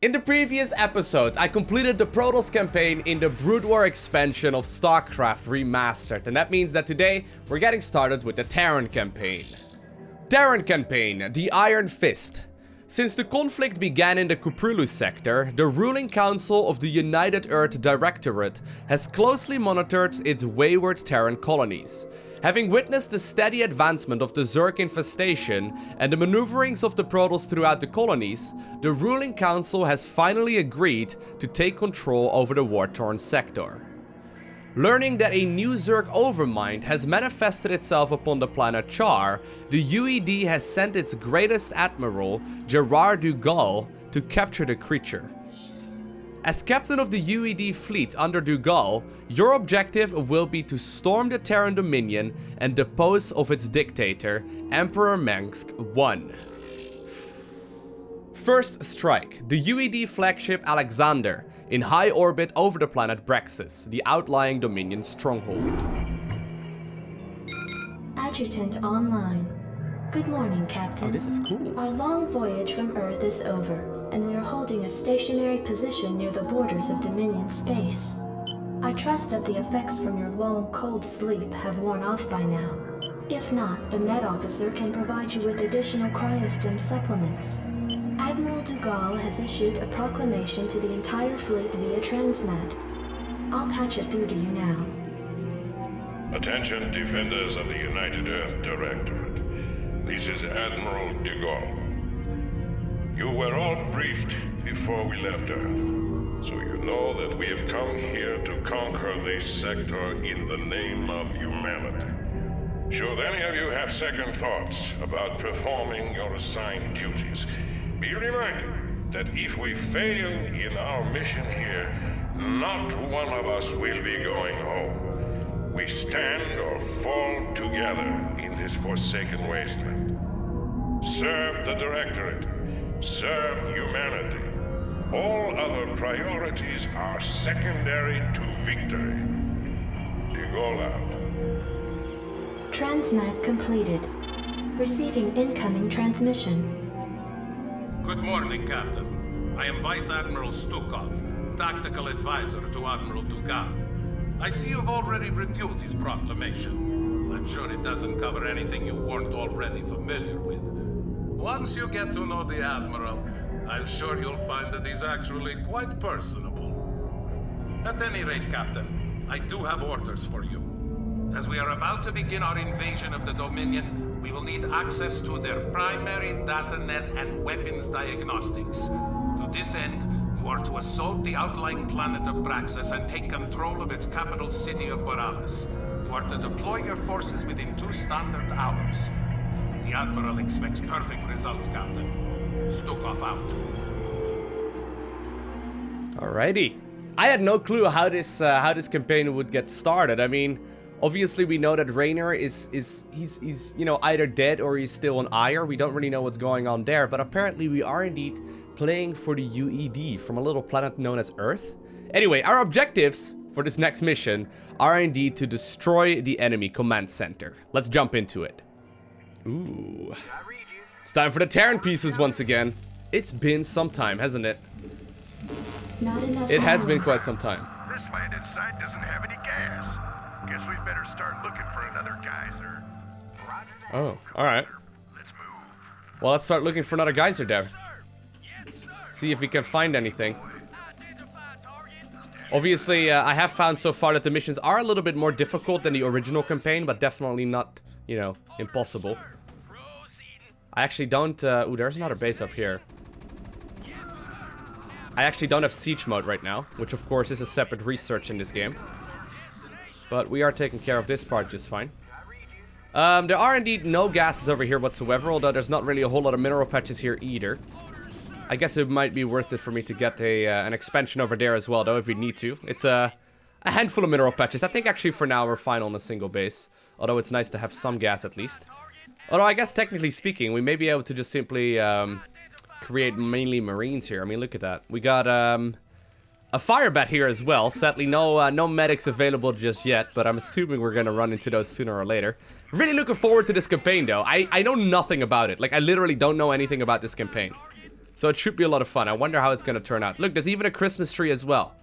In the previous episode, I completed the Protoss campaign in the Brood War expansion of StarCraft Remastered, and that means that today we're getting started with the Terran campaign. Terran campaign, the Iron Fist. Since the conflict began in the Kuprulu sector, the ruling council of the United Earth Directorate has closely monitored its wayward Terran colonies. Having witnessed the steady advancement of the Zerg infestation and the maneuverings of the Protoss throughout the colonies, the ruling council has finally agreed to take control over the war-torn sector. Learning that a new Zerg overmind has manifested itself upon the planet Char, the UED has sent its greatest admiral, Gerard du Gaulle, to capture the creature. As captain of the UED fleet under du Gaulle, your objective will be to storm the Terran Dominion and depose of its dictator, Emperor Mengsk I. First strike, the UED flagship Alexander, in high orbit over the planet Brexis, the outlying Dominion stronghold. Adjutant online. Good morning, Captain. Oh, this is cool. Our long voyage from Earth is over, and we are holding a stationary position near the borders of Dominion space. I trust that the effects from your long, cold sleep have worn off by now. If not, the Med Officer can provide you with additional cryostim supplements. Admiral du Gaulle has issued a proclamation to the entire fleet via Transmat. I'll patch it through to you now. Attention, defenders of the United Earth Directorate. This is Admiral du Gaulle. You were all briefed before we left Earth, so you know that we have come here to conquer this sector in the name of humanity. Should any of you have second thoughts about performing your assigned duties, be reminded that if we fail in our mission here, not one of us will be going home. We stand or fall together in this forsaken wasteland. Serve the Directorate. Serve humanity. All other priorities are secondary to victory. De Gaulle out. Transmat completed. Receiving incoming transmission. Good morning, Captain. I am Vice Admiral Stukov, Tactical Advisor to Admiral du Gaulle. I see you've already reviewed his proclamation. I'm sure it doesn't cover anything you weren't already familiar with. Once you get to know the Admiral, I'm sure you'll find that he's actually quite personable. At any rate, Captain, I do have orders for you. As we are about to begin our invasion of the Dominion, we will need access to their primary data net and weapons diagnostics. To this end, you are to assault the outlying planet of Brexis and take control of its capital city of Borealis. You are to deploy your forces within 2 standard hours. The Admiral expects perfect results, Captain. Stukov out. Alrighty. I had no clue how this campaign would get started. I mean, obviously we know that Raynor he's you know, either dead or he's still on Ire. We don't really know what's going on there, but apparently we are indeed playing for the UED from a little planet known as Earth. Anyway, our objectives for this next mission are indeed to destroy the enemy command center. Let's jump into it. Ooh. It's time for the Terran pieces once again. It's been some time, hasn't it? Not enough. It has been quite some time. This landed site doesn't have any gas. Guess we'd better start looking for another geyser. Oh, alright. Let's move. Well, let's start looking for another geyser there. See if we can find anything. Obviously, I have found so far that the missions are a little bit more difficult than the original campaign, but definitely not, you know, impossible. I actually don't, ooh, there's another base up here. I actually don't have siege mode right now, which of course is a separate research in this game. But we are taking care of this part just fine. There are indeed no gases over here whatsoever, although there's not really a whole lot of mineral patches here either. I guess it might be worth it for me to get an expansion over there as well, though, if we need to. It's a handful of mineral patches. I think actually for now we're fine on a single base. Although it's nice to have some gas at least. Although I guess technically speaking, we may be able to just simply create mainly Marines here. I mean, look at that. We got a fire bat here as well. Sadly, no medics available just yet, but I'm assuming we're gonna run into those sooner or later. Really looking forward to this campaign, though. I know nothing about it. Like, I literally don't know anything about this campaign. So it should be a lot of fun. I wonder how it's gonna turn out. Look, there's even a Christmas tree as well.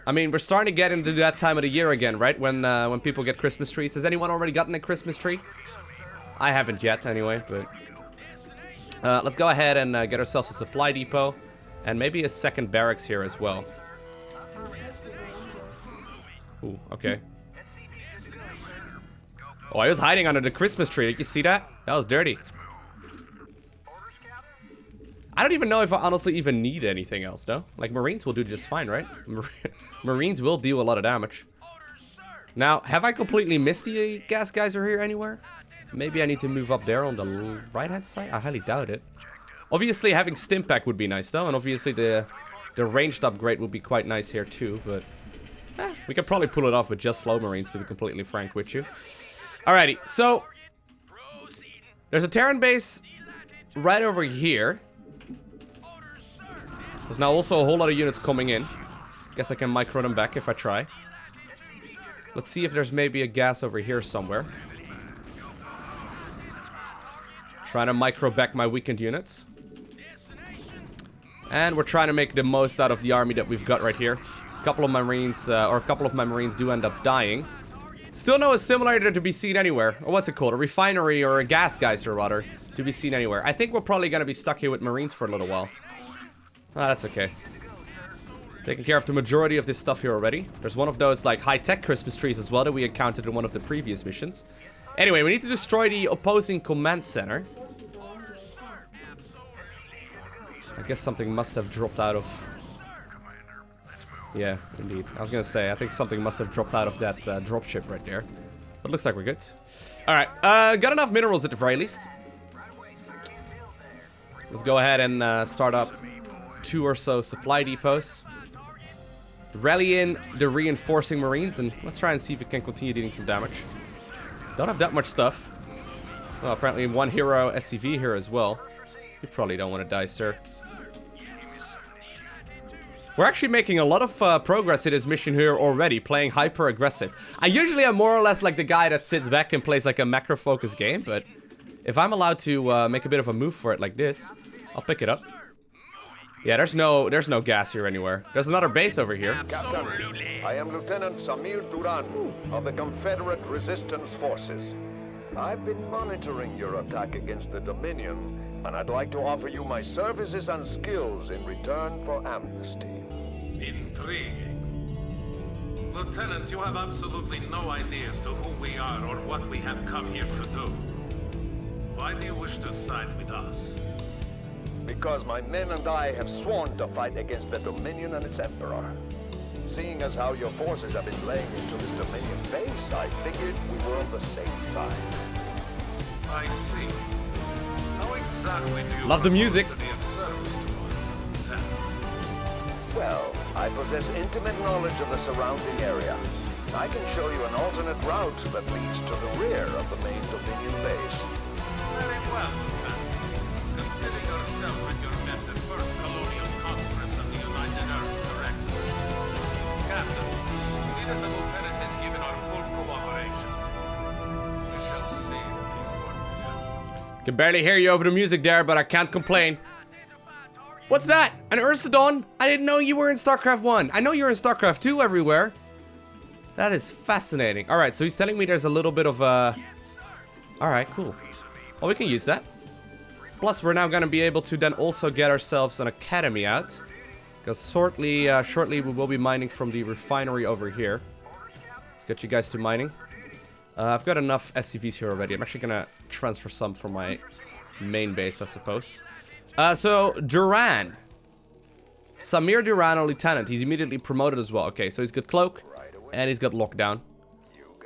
I mean, we're starting to get into that time of the year again, right? When people get Christmas trees. Has anyone already gotten a Christmas tree? I haven't yet, anyway, but... let's go ahead and get ourselves a supply depot. And maybe a second barracks here as well. Ooh, okay. Oh, I was hiding under the Christmas tree. Did you see that? That was dirty. I don't even know if I honestly even need anything else, no? Like, Marines will do just fine, right? Marines will deal a lot of damage. Now, have I completely missed the gas geyser here anywhere? Maybe I need to move up there on the right-hand side? I highly doubt it. Obviously, having Stimpack would be nice, though. And obviously, the ranged upgrade would be quite nice here, too. But we could probably pull it off with just slow Marines, to be completely frank with you. Alrighty, so... there's a Terran base right over here. There's now also a whole lot of units coming in. Guess I can micro them back if I try. Let's see if there's maybe a gas over here somewhere. Trying to micro back my weakened units. And we're trying to make the most out of the army that we've got right here. A couple of my Marines, or a couple of my Marines do end up dying. Still no assimilator to be seen anywhere. Or what's it called? A refinery or a gas geyser, rather, to be seen anywhere. I think we're probably going to be stuck here with Marines for a little while. Ah, that's okay. Taking care of the majority of this stuff here already. There's one of those, like, high-tech Christmas trees as well that we encountered in one of the previous missions. Anyway, we need to destroy the opposing command center. I guess something must have dropped out of... yeah, indeed. I was gonna say, I think something must have dropped out of that dropship right there. But looks like we're good. Alright, got enough minerals at the very least. Let's go ahead and start up 2 or so supply depots. Rally in the reinforcing Marines, and let's try and see if we can continue dealing some damage. Don't have that much stuff. Well, apparently 1 hero SCV here as well. You probably don't want to die, sir. We're actually making a lot of progress in this mission here already, playing hyper-aggressive. I usually am more or less like the guy that sits back and plays like a macro-focused game, but if I'm allowed to make a bit of a move for it like this, I'll pick it up. Yeah, there's no gas here anywhere. There's another base over here. Captain, I am Lieutenant Samir Duran of the Confederate Resistance Forces. I've been monitoring your attack against the Dominion, and I'd like to offer you my services and skills in return for amnesty. Intriguing. Lieutenant, you have absolutely no idea as to who we are or what we have come here to do. Why do you wish to side with us? Because my men and I have sworn to fight against the Dominion and its Emperor. Seeing as how your forces have been laying into this Dominion base, I figured we were on the same side. I see. How exactly do you love the music? To be of service to us, Lieutenant? Well, I possess intimate knowledge of the surrounding area. I can show you an alternate route that leads to the rear of the main Dominion base. Very well, Lieutenant. Consider yourself and your men the first colonial conscripts of the United Earth Directorate. Captain, see that the Lieutenant is given our full cooperation. We shall see if he's worth it. Can barely hear you over the music there, but I can't complain. What's that? An Ursidon? I didn't know you were in StarCraft 1. I know you're in StarCraft 2 everywhere. That is fascinating. Alright, so he's telling me there's a little bit of alright, cool. Well, we can use that. Plus, we're now going to be able to then also get ourselves an academy out. Because shortly we will be mining from the refinery over here. Let's get you guys to mining. I've got enough SCVs here already. I'm actually going to transfer some from my main base, I suppose. So, Duran. Samir Duran, a lieutenant. He's immediately promoted as well. Okay, so he's got cloak. And he's got lockdown.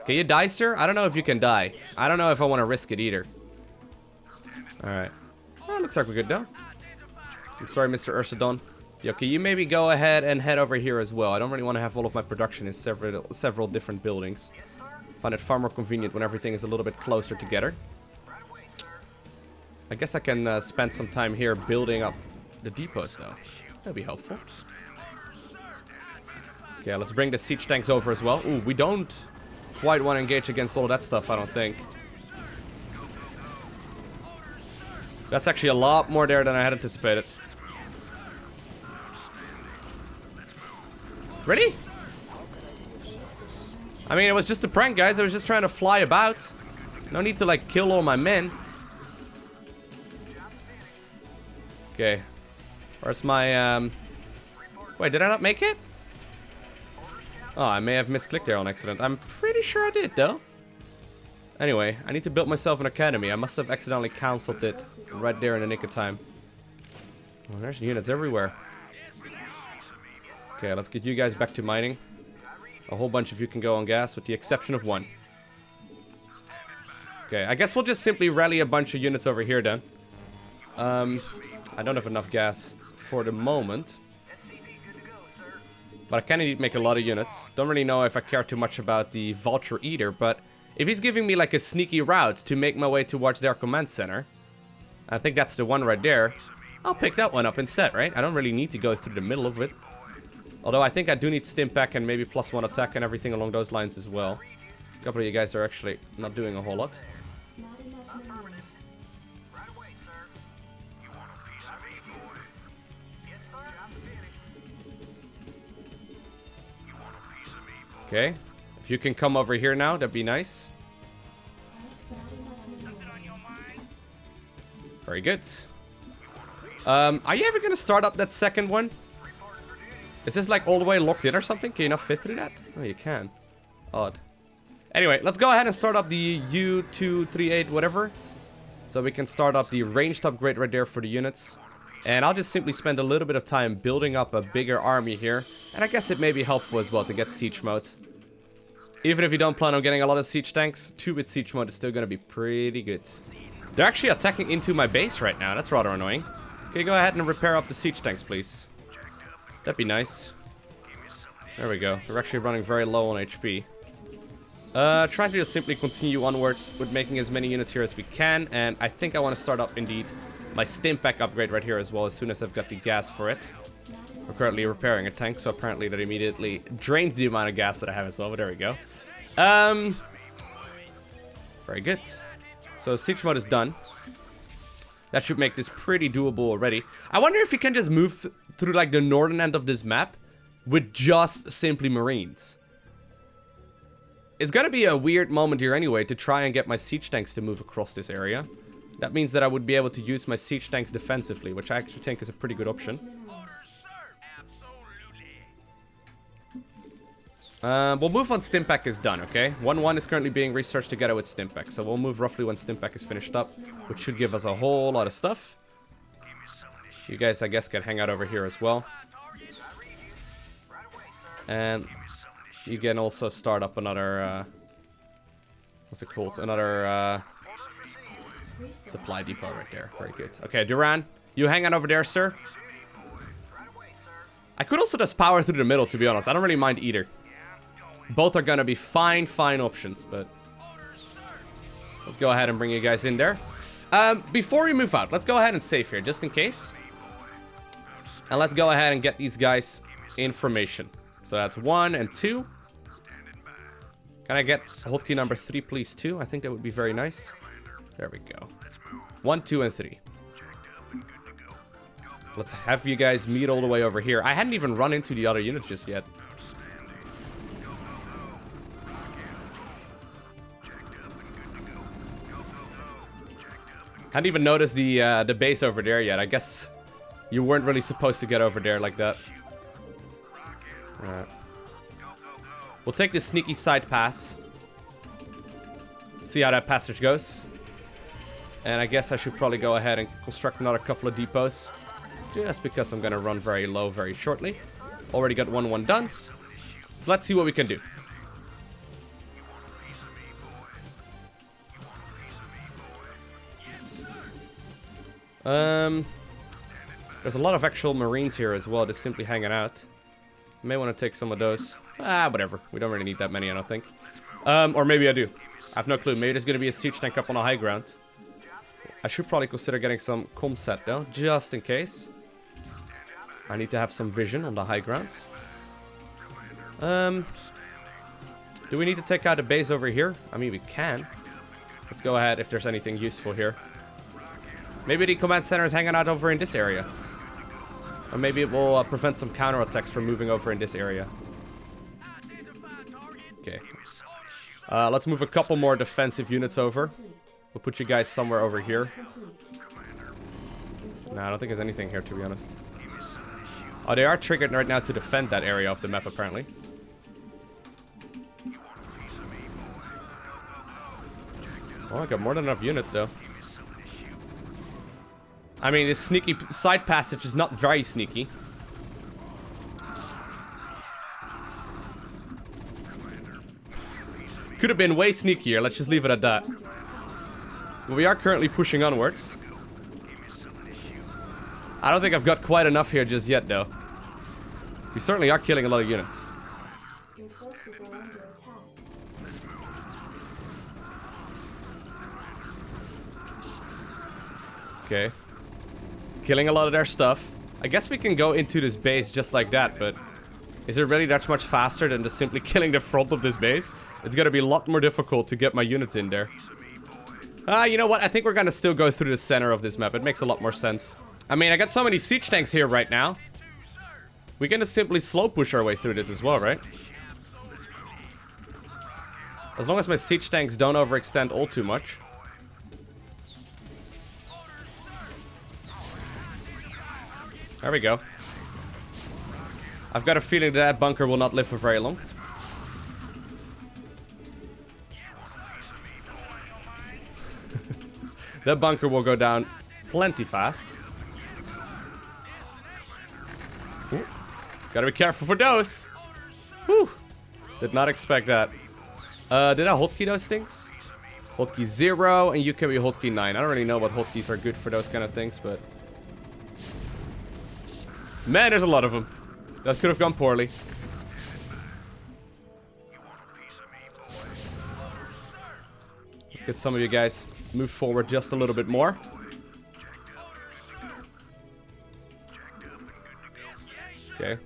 Can you die, sir? I don't know if you can die. I don't know if I want to risk it either. Alright. Well, looks like we're good now. I'm sorry, Mr. Ursidon. Okay, you maybe go ahead and head over here as well. I don't really want to have all of my production in several different buildings. Find it far more convenient when everything is a little bit closer together. I guess I can spend some time here building up the depots, though. That'd be helpful. Okay, let's bring the siege tanks over as well. Ooh, we don't quite want to engage against all of that stuff, I don't think. That's actually a lot more there than I had anticipated. Really? I mean, it was just a prank, guys. I was just trying to fly about. No need to, like, kill all my men. Okay. Where's my, Wait, did I not make it? Oh, I may have misclicked there on accident. I'm pretty sure I did, though. Anyway, I need to build myself an academy. I must have accidentally cancelled it right there in the nick of time. Oh, there's units everywhere. Okay, let's get you guys back to mining. A whole bunch of you can go on gas, with the exception of one. Okay, I guess we'll just simply rally a bunch of units over here then. I don't have enough gas for the moment. But I kind of need to make a lot of units. Don't really know if I care too much about the Vulture either, but if he's giving me like a sneaky route to make my way towards their command center, I think that's the one right there, I'll pick that one up instead, right? I don't really need to go through the middle of it. Although I think I do need Stimpak and maybe +1 attack and everything along those lines as well. A couple of you guys are actually not doing a whole lot. Not enough minerals. Okay. If you can come over here now, that'd be nice. Very good. Are you ever gonna start up that second one? Is this like all the way locked in or something? Can you not fit through that? Oh, you can. Odd. Anyway, let's go ahead and start up the U238 whatever. So we can start up the ranged upgrade right there for the units. And I'll just simply spend a little bit of time building up a bigger army here. And I guess it may be helpful as well to get siege mode. Even if you don't plan on getting a lot of siege tanks, 2-bit siege mode is still gonna be pretty good. They're actually attacking into my base right now. That's rather annoying. Okay, go ahead and repair up the siege tanks, please. That'd be nice. There we go. We're actually running very low on HP. Trying to just simply continue onwards with making as many units here as we can. And I think I want to start up, indeed, my Stimpak upgrade right here as well as soon as I've got the gas for it. We're currently repairing a tank, so apparently that immediately drains the amount of gas that I have as well. But there we go. Very good. So siege mode is done. That should make this pretty doable already. I wonder if you can just move through like the northern end of this map with just simply Marines. It's gonna be a weird moment here anyway to try and get my siege tanks to move across this area. That means that I would be able to use my siege tanks defensively, which I actually think is a pretty good option. We'll move when Stimpak is done, okay? 1-1 is currently being researched together with Stimpak, so we'll move roughly when Stimpak is finished up, which should give us a whole lot of stuff. You guys, I guess, can hang out over here as well. And you can also start up another, what's it called? Another, supply depot right there. Very good. Okay, Duran, you hang on over there, sir. I could also just power through the middle, to be honest. I don't really mind either. Both are gonna be fine options, but let's go ahead and bring you guys in there. Before we move out, let's go ahead and save here, just in case. And let's go ahead and get these guys information. So that's 1 and 2. Can I get hotkey number 3, please, too? I think that would be very nice. There we go. 1, 2, and 3. Let's have you guys meet all the way over here. I hadn't even run into the other units just yet. Hadn't even noticed the base over there yet. I guess you weren't really supposed to get over there like that. Alright. We'll take this sneaky side pass. See how that passage goes. And I guess I should probably go ahead and construct another couple of depots. Just because I'm gonna run very low very shortly. Already got 1-1 done. So let's see what we can do. There's a lot of actual Marines here as well, just simply hanging out. May want to take some of those. Whatever. We don't really need that many, I don't think. Or maybe I do. I have no clue. Maybe there's going to be a siege tank up on a high ground. I should probably consider getting some comsat though, just in case. I need to have some vision on the high ground. Do we need to take out a base over here? I mean, we can. Let's go ahead if there's anything useful here. Maybe the command center is hanging out over in this area. Or maybe it will prevent some counterattacks from moving over in this area. Okay. Let's move a couple more defensive units over. We'll put you guys somewhere over here. No, I don't think there's anything here, to be honest. Oh, they are triggered right now to defend that area of the map, apparently. Oh, I got more than enough units, though. I mean, this sneaky side passage is not very sneaky. Could have been way sneakier, let's just leave it at that. But we are currently pushing onwards. I don't think I've got quite enough here just yet, though. We certainly are killing a lot of units. Your forces are under attack. Okay. Killing a lot of their stuff. I guess we can go into this base just like that, but is it really that much faster than just simply killing the front of this base? It's gonna be a lot more difficult to get my units in there. You know what? I think we're gonna still go through the center of this map. It makes a lot more sense. I mean, I got so many siege tanks here right now. We can just simply slow push our way through this as well, right? As long as my siege tanks don't overextend all too much. There we go. I've got a feeling that bunker will not live for very long. That bunker will go down plenty fast. Ooh. Gotta be careful for those. Whew. Did not expect that. Did I hotkey those things? Hotkey 0 and you can be hotkey 9. I don't really know what hotkeys are good for those kind of things, but... Man, there's a lot of them. That could have gone poorly. Let's get some of you guys move forward just a little bit more. Okay.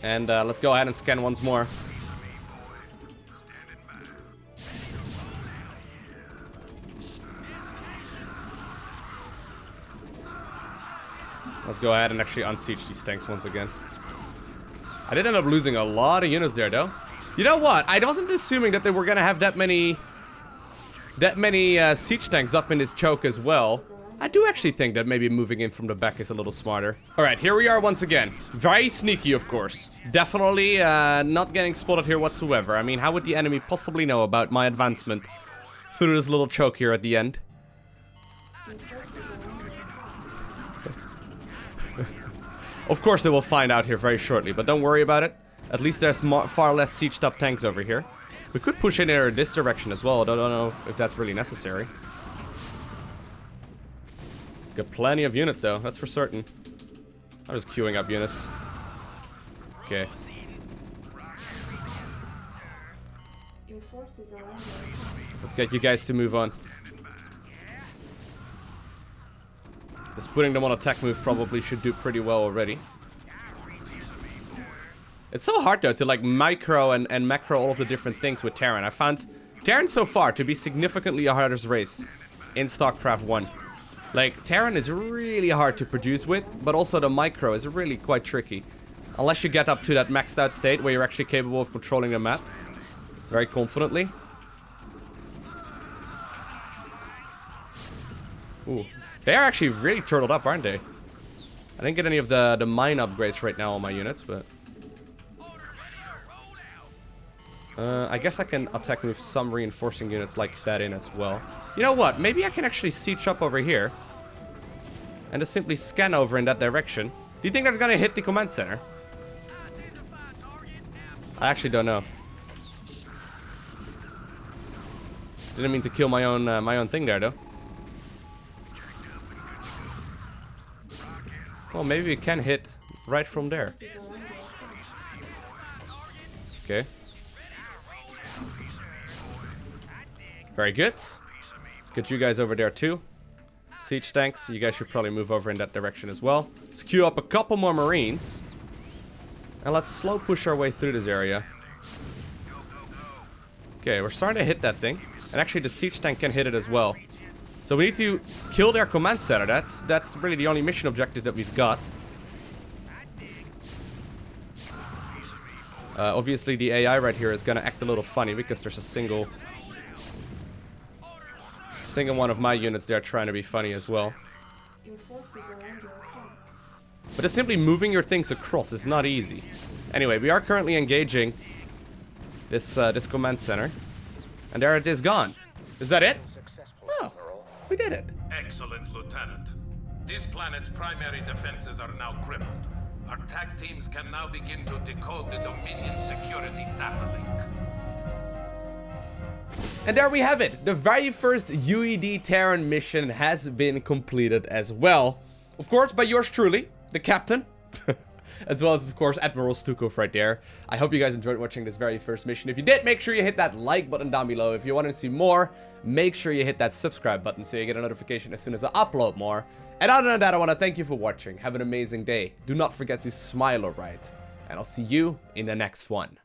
And let's go ahead and scan once more. Let's go ahead and actually unsiege these tanks once again. I did end up losing a lot of units there, though. You know what? I wasn't assuming that they were gonna have that many siege tanks up in this choke as well. I do actually think that maybe moving in from the back is a little smarter. Alright, here we are once again. Very sneaky, of course. Definitely not getting spotted here whatsoever. I mean, how would the enemy possibly know about my advancement through this little choke here at the end? Of course they will find out here very shortly, but don't worry about it. At least there's far less sieged up tanks over here. We could push in here this direction as well. I don't know if that's really necessary. Got plenty of units though, that's for certain. I'm just queuing up units. Okay. Your forces are under attack. Let's get you guys to move on. Just putting them on attack move probably should do pretty well already. It's so hard though to like micro and macro all of the different things with Terran. I found Terran so far to be significantly a harder race in StarCraft 1. Like, Terran is really hard to produce with, but also the micro is really quite tricky. Unless you get up to that maxed out state where you're actually capable of controlling the map very confidently. Ooh. They are actually really turtled up, aren't they? I didn't get any of the mine upgrades right now on my units, but... I guess I can attack move some reinforcing units like that in as well. You know what? Maybe I can actually siege up over here. And just simply scan over in that direction. Do you think they're gonna hit the command center? I actually don't know. Didn't mean to kill my own thing there, though. Well, maybe we can hit right from there. Okay. Very good. Let's get you guys over there too. Siege tanks, you guys should probably move over in that direction as well. Let's queue up a couple more marines. And let's slow push our way through this area. Okay, we're starting to hit that thing. And actually the siege tank can hit it as well. So we need to kill their command center. That's really the only mission objective that we've got. Obviously the AI right here is gonna act a little funny because there's a single one of my units there trying to be funny as well. Your forces are under attack. But just simply moving your things across is not easy. Anyway, we are currently engaging this command center. And there it is gone. Is that it? Oh, we did it. Excellent, Lieutenant. This planet's primary defenses are now crippled. Our TAC teams can now begin to decode the Dominion security data link. And there we have it. The very first UED Terran mission has been completed as well. Of course, by yours truly, the captain. As well as, of course, Admiral Stukov right there. I hope you guys enjoyed watching this very first mission. If you did, make sure you hit that like button down below. If you want to see more, make sure you hit that subscribe button so you get a notification as soon as I upload more. And other than that, I want to thank you for watching. Have an amazing day. Do not forget to smile, alright? And I'll see you in the next one.